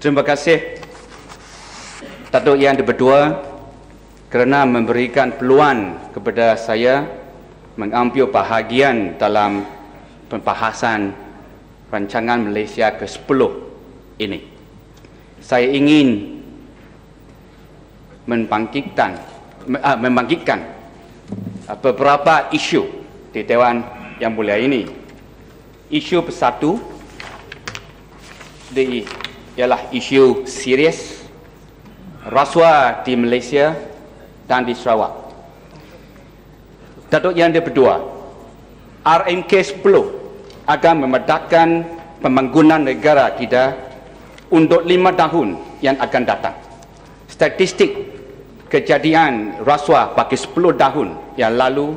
Terima kasih Datuk Yang Berdua kerana memberikan peluang kepada saya mengambil bahagian dalam pembahasan rancangan Malaysia ke-10 ini. Saya ingin membangkitkan beberapa isu di Dewan Yang Mulia ini. Isu persatu ialah isu serius rasuah di Malaysia dan di Sarawak. Datuk Yang Berdua, RMK 10 akan memedahkan pembangunan negara kita untuk 5 tahun yang akan datang. Statistik kejadian rasuah bagi 10 tahun yang lalu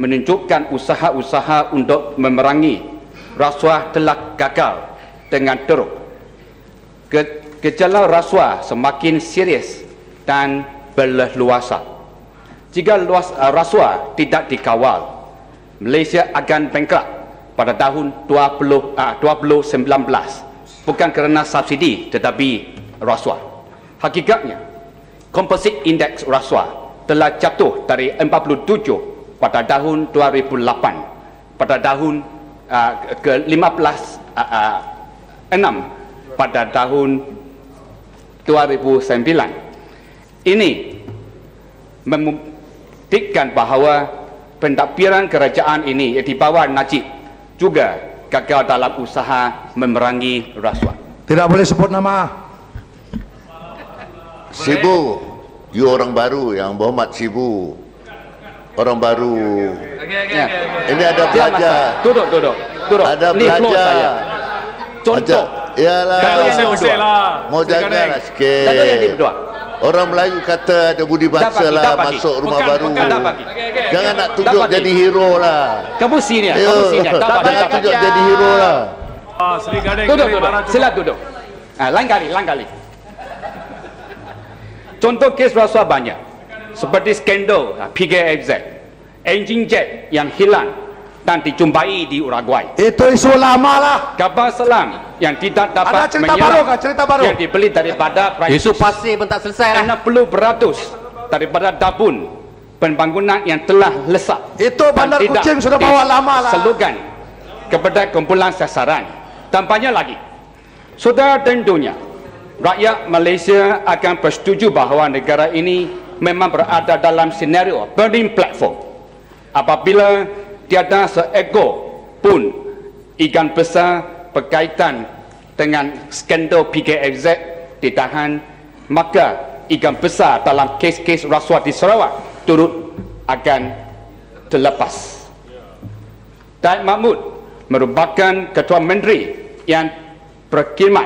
menunjukkan usaha-usaha untuk memerangi rasuah telah gagal dengan teruk. Gejala rasuah semakin serius dan berleluasa. Jika rasuah tidak dikawal, Malaysia akan bankrupt pada tahun 2019, bukan kerana subsidi tetapi rasuah. Hakikatnya, Composite Index rasuah telah jatuh dari 47 pada tahun 2008 pada tahun ke-15 6 pada tahun 2009. Ini membuktikan bahawa pentadbiran kerajaan ini di bawah Najib juga gagal dalam usaha memerangi rasuah. Tidak boleh sebut nama. Sibu, you orang baru yang berhormat Sibu. Orang baru. Ya. Ini ada belajar. Duduk. Ada Ini flow saya. belajar. Contoh. Yalah. Mau janganlah sikit. Datuk Yang Berdua. Orang Melayu kata ada budi bahasa lah masuk rumah baru. Jangan nak tunjuk jadi hero lah. Kamu senior, kamu senior. Jangan tunjuk jadi hero lah. Duduk. Sila duduk. Lain kali. Contoh kes rasuah banyak. Seperti skandal PKFZ, enjin jet yang hilang dan dijumpai di Uruguay. Itu isu lama lah. Kapal selam yang tidak dapat Ada cerita baru kan? Cerita baru. yang dibeli daripada Isu pasir pun tak selesai lah. 60% daripada dabun pembangunan yang telah lesap. Itu Bandar Kuching sudah bawa lama lah. Selugan kepada kumpulan sasaran. Tampaknya lagi. Sudah tentunya rakyat Malaysia akan bersetuju bahawa negara ini memang berada dalam senario burning platform apabila tiada seekor pun ikan besar berkaitan dengan skandal PKFZ ditahan, maka ikan besar dalam kes-kes rasuah di Sarawak turut akan terlepas. Datuk Mahmud merupakan Ketua Menteri yang berkhidmat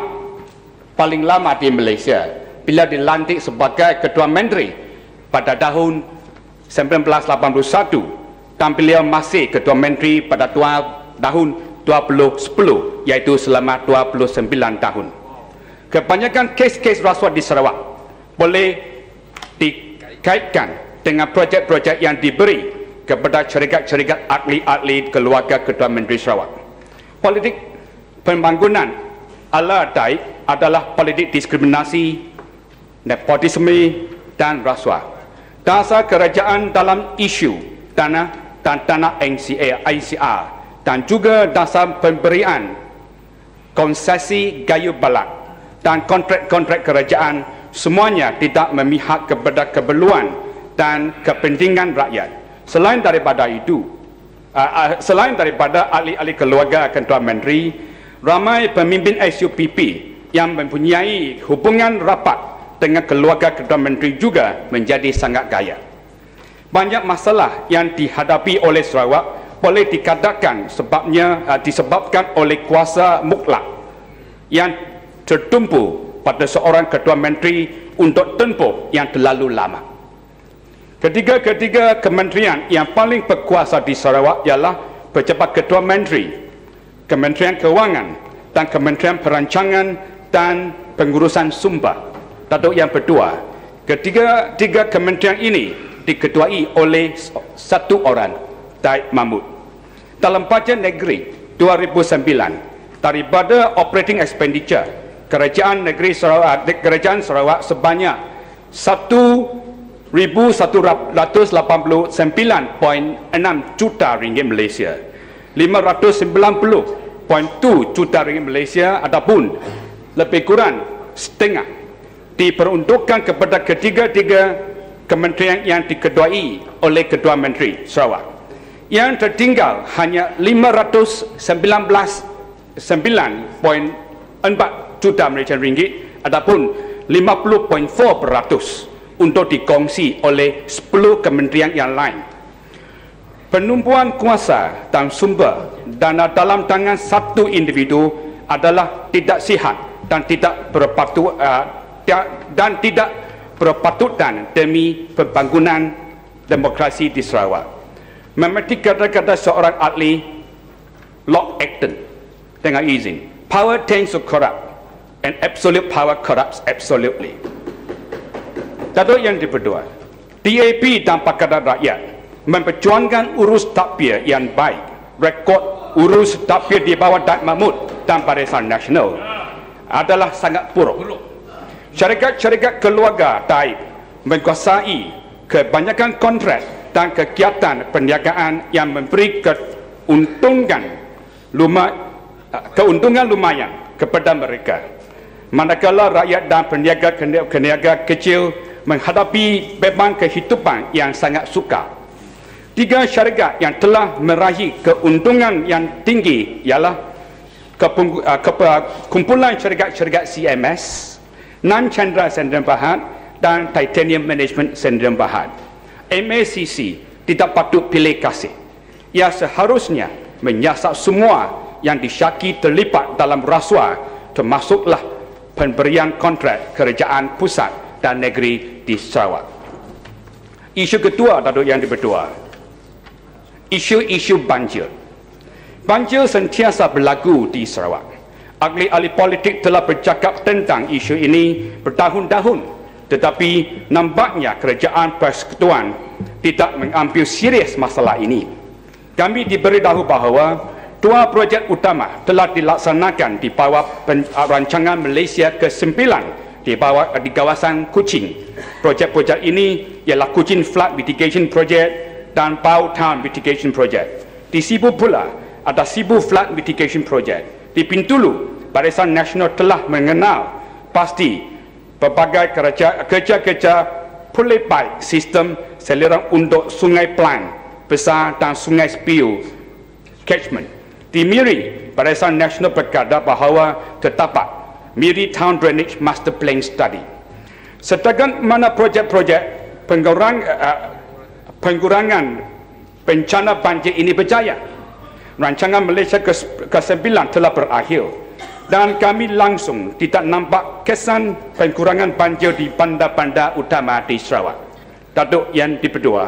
paling lama di Malaysia bila dilantik sebagai Ketua Menteri pada tahun 1981 dan beliau masih Ketua Menteri pada tahun 2010, iaitu selama 29 tahun. Kebanyakan kes-kes rasuah di Sarawak boleh dikaitkan dengan projek-projek yang diberi kepada syarikat-syarikat ahli-ahli keluarga Ketua Menteri Sarawak. Politik pembangunan ala daik adalah politik diskriminasi, nepotisme dan rasuah. Dasar kerajaan dalam isu tanah dan tanah ICR dan juga dasar pemberian konsesi gayu balak dan kontrak-kontrak kerajaan semuanya tidak memihak kepada keperluan dan kepentingan rakyat. Selain daripada itu, selain daripada ahli-ahli keluarga Ketua Menteri, ramai pemimpin SUPP yang mempunyai hubungan rapat dengan keluarga Ketua Menteri juga menjadi sangat kaya. Banyak masalah yang dihadapi oleh Sarawak boleh dikatakan disebabkan oleh kuasa mutlak yang tertumpu pada seorang Ketua Menteri untuk tempoh yang terlalu lama. Ketiga kementerian yang paling berkuasa di Sarawak ialah Pejabat Ketua Menteri, Kementerian Kewangan dan Kementerian Perancangan dan Pengurusan Sumber. Datuk Yang Berdua, ketiga kementerian ini diketuai oleh satu orang, Datuk Mahmud. Dalam Bajet Negeri 2009, daripada operating expenditure kerajaan negeri Sarawak, kerajaan Sarawak sebanyak 1,189.6 juta ringgit Malaysia, 590.2 juta ringgit Malaysia ataupun lebih kurang setengah diperuntukkan kepada ketiga-tiga kementerian yang diketuai oleh Ketua Menteri Sarawak. Yang tertinggal hanya 519.4 juta Malaysian ringgit ataupun 50.4% untuk dikongsi oleh 10 kementerian yang lain. Penumpuan kuasa dan sumber dana dalam tangan satu individu adalah tidak sihat dan tidak berpatutan demi pembangunan demokrasi di Sarawak. Memetik kata-kata seorang ahli Lord Acton dengan izin, power tends to corrupt and absolute power corrupts absolutely. Datuk yang berdua, DAP dan Pakatan Rakyat memperjuangkan urus takbir yang baik. Rekod urus takbir di bawah Datuk Mahmud dan Barisan Nasional adalah sangat buruk. Syarikat-syarikat keluarga Taib menguasai kebanyakan kontrak dan kegiatan perniagaan yang memberi keuntungan lumayan kepada mereka. Manakala rakyat dan peniaga kecil menghadapi beban kehidupan yang sangat sukar. Tiga syarikat yang telah meraih keuntungan yang tinggi ialah kumpulan syarikat-syarikat CMS, Nan Chandra Sdn Bhd dan Titanium Management Sdn Bhd. MACC tidak patut pilih kasih. Ia seharusnya menyiasat semua yang disyaki terlibat dalam rasuah, termasuklah pemberian kontrak kerajaan pusat dan negeri di Sarawak. Isu kedua, Datuk Yang Berdua, isu-isu banjir. Banjir sentiasa berlaku di Sarawak. Ahli-ahli politik telah bercakap tentang isu ini bertahun-tahun, tetapi nampaknya kerajaan persekutuan tidak mengambil serius masalah ini. Kami diberitahu bahawa dua projek utama telah dilaksanakan di bawah rancangan Malaysia ke-9 di kawasan Kuching. Projek-projek ini ialah Kuching Flood Mitigation Project dan Pau Town Mitigation Project. Di Sibu pula ada Sibu Flood Mitigation Project. Di Bintulu, Barisan Nasional telah mengenal pasti pelbagai kerja-kerja pulih baik sistem saluran untuk sungai Pelang besar dan sungai Spiu catchment. Di Miri, Barisan Nasional berkata bahawa terdapat Miri Town Drainage Master Plan Study. Setakat mana projek-projek pengurangan bencana banjir ini berjaya, rancangan Malaysia ke-9 telah berakhir dan kami langsung tidak nampak kesan pengurangan banjir di bandar-bandar utama di Sarawak. Datuk Yang Berdua,